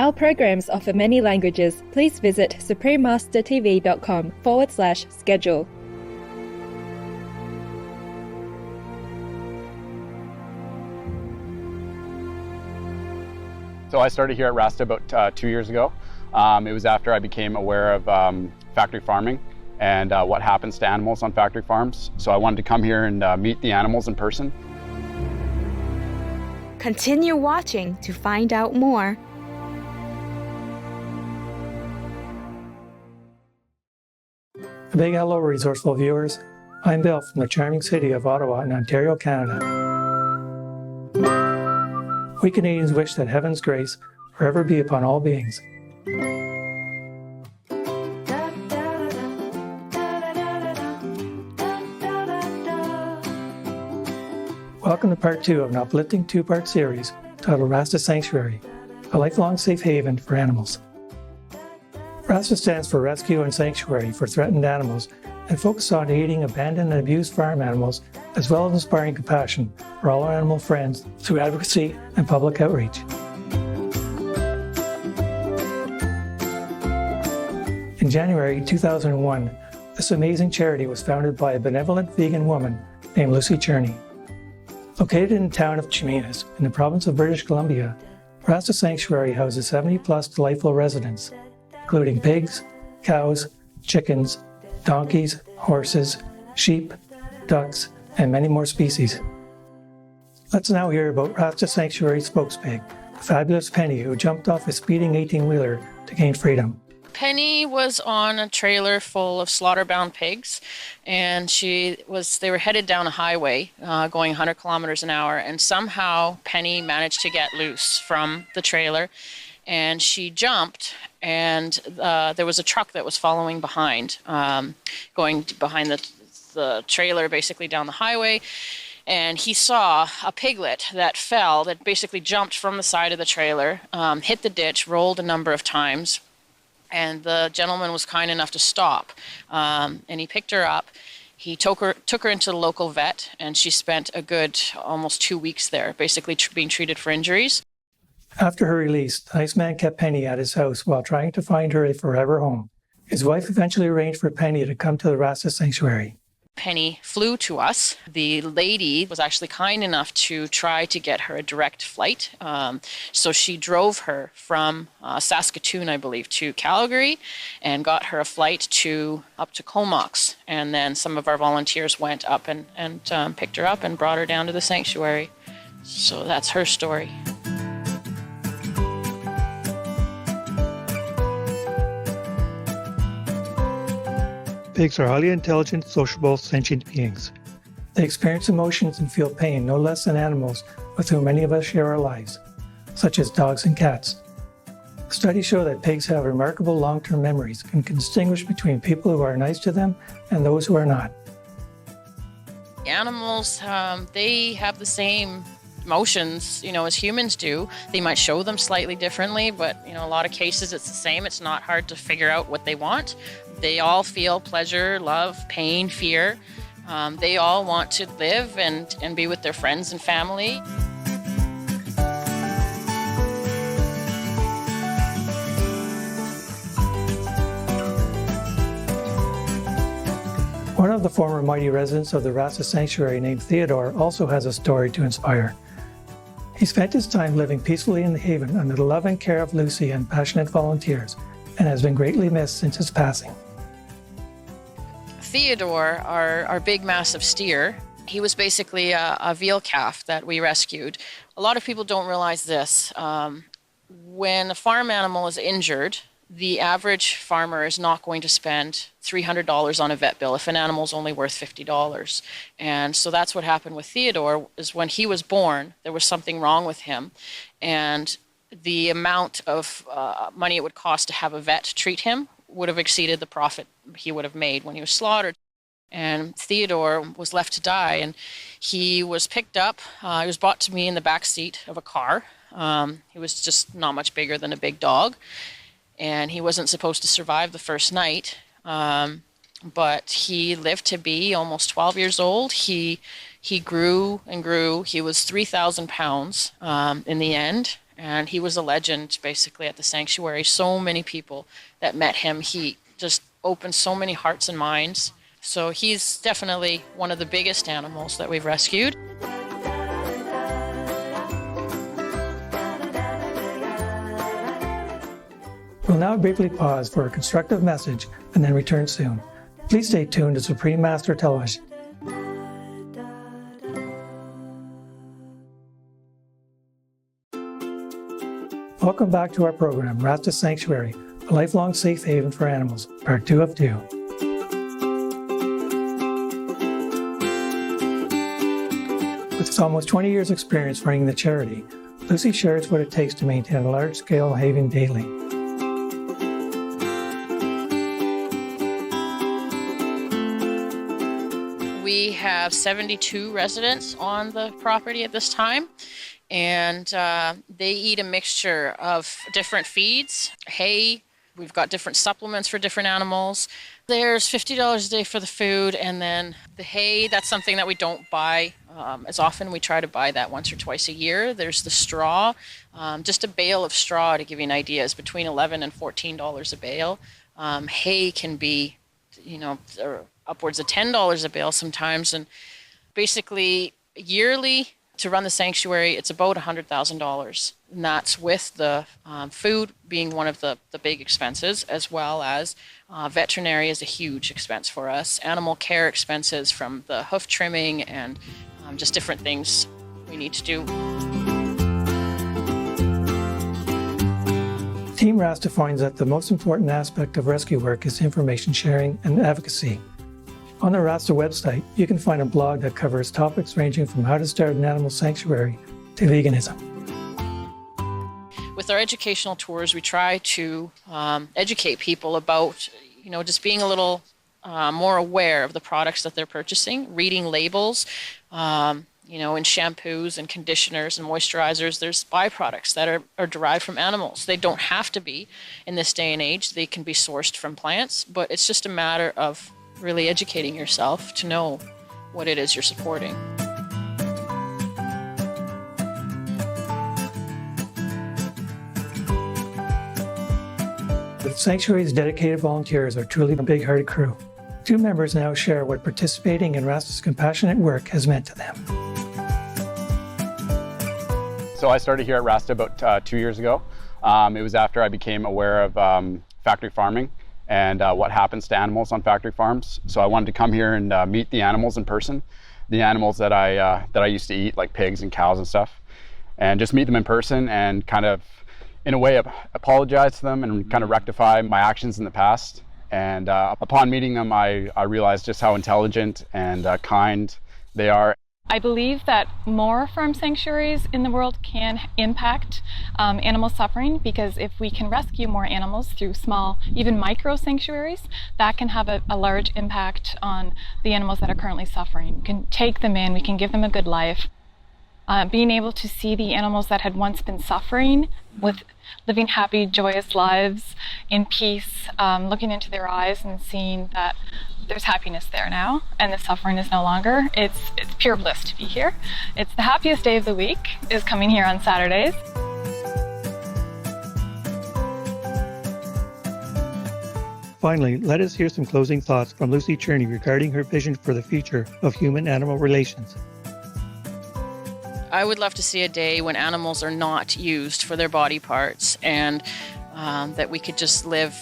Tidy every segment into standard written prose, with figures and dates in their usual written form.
Our programs offer many languages. Please visit suprememastertv.com/schedule. So I started here at Rasta about 2 years ago. It was after I became aware of factory farming and what happens to animals on factory farms. So I wanted to come here and meet the animals in person. Continue watching to find out more. A big hello, resourceful viewers. I'm Bill from the charming city of Ottawa in Ontario, Canada. We Canadians wish that heaven's grace forever be upon all beings. Welcome to part 2 of an uplifting 2-part series titled Rasta Sanctuary, a lifelong safe haven for animals. RASTA stands for Rescue and Sanctuary for Threatened Animals and focuses on aiding abandoned and abused farm animals as well as inspiring compassion for all our animal friends through advocacy and public outreach. In January 2001, this amazing charity was founded by a benevolent vegan woman named Lucy Cherney. Located in the town of Cheminas in the province of British Columbia, RASTA Sanctuary houses 70-plus delightful residents, including pigs, cows, chickens, donkeys, horses, sheep, ducks, and many more species. Let's now hear about Rasta Sanctuary spokespig, the fabulous Penny, who jumped off a speeding 18-wheeler to gain freedom. Penny was on a trailer full of slaughter-bound pigs, and they were headed down a highway going 100 kilometers an hour, and somehow Penny managed to get loose from the trailer, and she jumped, and there was a truck that was following behind, going behind the trailer basically down the highway, and he saw a piglet that fell, that basically jumped from the side of the trailer, hit the ditch, rolled a number of times, and the gentleman was kind enough to stop, and he picked her up. He took her into the local vet, and she spent a good almost 2 weeks there, basically being treated for injuries. After her release, the nice man kept Penny at his house while trying to find her a forever home. His wife eventually arranged for Penny to come to the Rasta Sanctuary. Penny flew to us. The lady was actually kind enough to try to get her a direct flight. So she drove her from Saskatoon, I believe, to Calgary and got her a flight up to Comox. And then some of our volunteers went up and picked her up and brought her down to the sanctuary. So that's her story. Pigs are highly intelligent, sociable, sentient beings. They experience emotions and feel pain no less than animals with whom many of us share our lives, such as dogs and cats. Studies show that pigs have remarkable long-term memories and can distinguish between people who are nice to them and those who are not. Animals, they have the same emotions, as humans do. They might show them slightly differently, but, a lot of cases it's the same. It's not hard to figure out what they want. They all feel pleasure, love, pain, fear. They all want to live and be with their friends and family. One of the former mighty residents of the Rasta Sanctuary named Theodore also has a story to inspire. He spent his time living peacefully in the haven under the love and care of Lucy and passionate volunteers, and has been greatly missed since his passing. Theodore, our big massive steer, he was basically a veal calf that we rescued. A lot of people don't realize this. When a farm animal is injured, the average farmer is not going to spend $300 on a vet bill if an animal is only worth $50. And so that's what happened with Theodore, is when he was born, there was something wrong with him. And the amount of money it would cost to have a vet treat him would have exceeded the profit he would have made when he was slaughtered. And Theodore was left to die, and he was picked up. He was brought to me in the back seat of a car. He was just not much bigger than a big dog, and he wasn't supposed to survive the first night. But he lived to be almost 12 years old. He grew and grew. He was 3,000 pounds in the end, and he was a legend basically at the sanctuary. So many people that met him, he just opened so many hearts and minds. So he's definitely one of the biggest animals that we've rescued. We'll now briefly pause for a constructive message and then return soon. Please stay tuned to Supreme Master Television. Welcome back to our program, Rasta Sanctuary, a lifelong safe haven for animals, part 2 of 2. With almost 20 years' experience running the charity, Lucy shares what it takes to maintain a large-scale haven daily. We have 72 residents on the property at this time, and they eat a mixture of different feeds, hay. We've got different supplements for different animals. There's $50 a day for the food, and then the hay, that's something that we don't buy as often. We try to buy that once or twice a year. There's the straw. Just a bale of straw, to give you an idea, is between $11 and $14 a bale. Hay can be, upwards of $10 a bale sometimes, and basically yearly to run the sanctuary, it's about $100,000, and that's with the food being one of the big expenses, as well as veterinary is a huge expense for us, animal care expenses from the hoof trimming and just different things we need to do. Team Rasta finds that the most important aspect of rescue work is information sharing and advocacy. On the Rasta website, you can find a blog that covers topics ranging from how to start an animal sanctuary to veganism. With our educational tours, we try to educate people about, just being a little more aware of the products that they're purchasing, reading labels. In shampoos and conditioners and moisturizers, there's byproducts that are derived from animals. They don't have to be in this day and age. They can be sourced from plants, but it's just a matter of really educating yourself to know what it is you're supporting. The Sanctuary's dedicated volunteers are truly a big-hearted crew. 2 members now share what participating in Rasta's compassionate work has meant to them. So I started here at Rasta about 2 years ago. It was after I became aware of factory farming and what happens to animals on factory farms. So I wanted to come here and meet the animals in person, the animals that I used to eat, like pigs and cows and stuff, and just meet them in person and kind of, in a way, apologize to them and kind of rectify my actions in the past. And upon meeting them, I realized just how intelligent and kind they are. I believe that more farm sanctuaries in the world can impact animal suffering, because if we can rescue more animals through small, even micro sanctuaries, that can have a large impact on the animals that are currently suffering. We can take them in, we can give them a good life. Being able to see the animals that had once been suffering with living happy, joyous lives in peace, looking into their eyes and seeing that there's happiness there now and the suffering is no longer. It's pure bliss to be here. It's the happiest day of the week is coming here on Saturdays. Finally, let us hear some closing thoughts from Lucy Cherney regarding her vision for the future of human-animal relations. I would love to see a day when animals are not used for their body parts, and that we could just live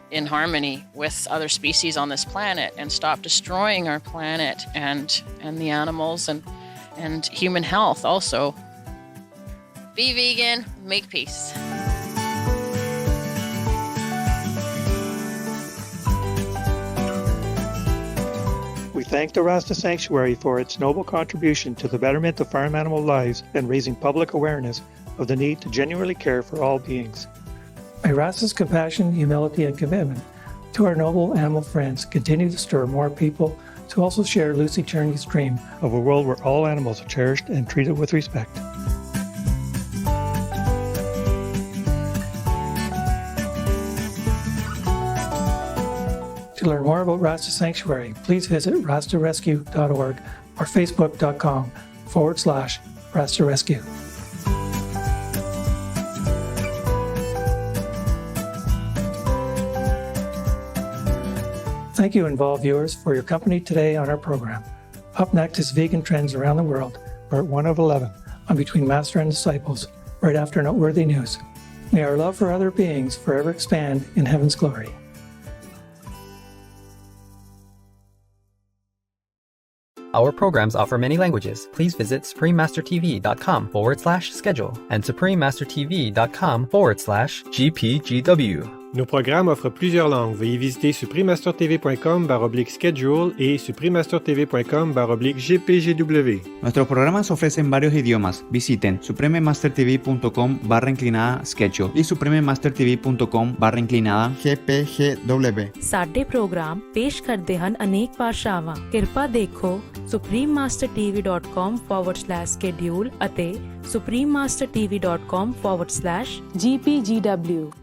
in harmony with other species on this planet and stop destroying our planet and the animals and human health also. Be vegan, make peace. We thank the Rasta Sanctuary for its noble contribution to the betterment of farm animal lives and raising public awareness of the need to genuinely care for all beings. May Rasta's compassion, humility, and commitment to our noble animal friends continue to stir more people to also share Lucy Cherney's dream of a world where all animals are cherished and treated with respect. To learn more about Rasta Sanctuary, please visit rastarescue.org or facebook.com/Rasta Rescue. Thank you, involved viewers, for your company today on our program. Up next is Vegan Trends Around the World, part 1 of 11, on Between Master and Disciples, right after Noteworthy News. May our love for other beings forever expand in heaven's glory. Our programs offer many languages. Please visit suprememastertv.com/schedule and suprememastertv.com/GPGW. Nos programmes offrent plusieurs langues. Veuillez visiter suprememastertv.com/schedule y suprememastertv.com/GPGW. Nuestros programas ofrecen varios idiomas. Visiten suprememastertv.com/schedule y suprememastertv.com/GPGW. ਸਾਡੇ programme ਪੇਸ਼ ਕਰਦੇ ਹਨ ਅਨੇਕ ਭਾਸ਼ਾਵਾਂ। ਕਿਰਪਾ ਦੇਖੋ suprememastertv.com/schedule ਅਤੇ suprememastertv.com/GPGW।